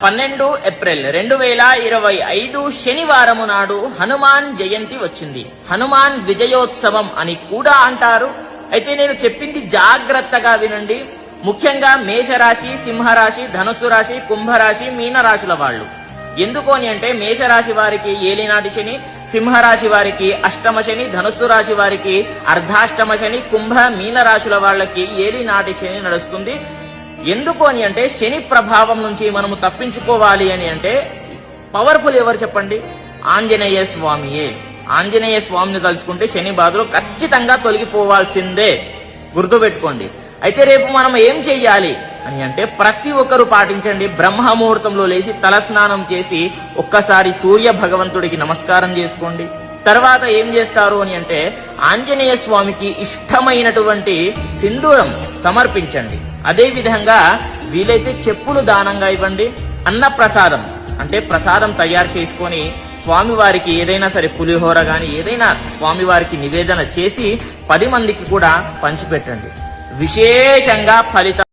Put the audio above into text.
12 April 2025 శనివారము నాడు హనుమాన్ జయంతి వచ్చింది. హనుమాన్ విజయోత్సవం అని కూడా అంటారు. అయితే నేను చెప్పింది జాగ్రత్తగా వినండి. ముఖ్యంగా మేషరాశి, సింహరాశి, ధనుస్సు రాశి, కుంభరాశి, మీనరాశుల వాళ్ళు. ఎందుకు అని అంటే మేషరాశి వారికి ఏలినాటి శని, సింహరాశి వారికి అష్టమ శని, ధనుస్సు రాశి వారికి అర్ధాష్టమ శని, కుంభ మీనరాశుల వాళ్ళకి ఏలినాటి శని నడుస్తుంది. ఎందుకు అని అంటే శని ప్రభావం నుంచి మనము తప్పించుకోవాలి అని అంటే పవర్ఫుల్ ఎవరు చెప్పండి? ఆంజనేయ స్వామియే. ఆంజనేయ స్వామిని తలుచుకుంటే శని బాధలు ఖచ్చితంగా తొలగిపోవాల్సిందే, గుర్తుపెట్టుకోండి. అయితే రేపు మనం ఏం చెయ్యాలి అని అంటే ప్రతి ఒక్కరూ పాటించండి. బ్రహ్మముహూర్తంలో లేచి తలస్నానం చేసి ఒక్కసారి సూర్య భగవంతుడికి నమస్కారం చేసుకోండి. తర్వాత ఏం చేస్తారు అని అంటే ఆంజనేయ స్వామికి ఇష్టమైనటువంటి సింధూరం సమర్పించండి. అదే విధంగా వీలైతే చెప్పులు దానంగా ఇవ్వండి. అన్న ప్రసాదం అంటే ప్రసాదం తయారు చేసుకొని స్వామివారికి ఏదైనా సరే పులిహోర గాని ఏదైనా స్వామివారికి నివేదన చేసి 10 మందికి కూడా పంచిపెట్టండి. విశేషంగా ఫలితం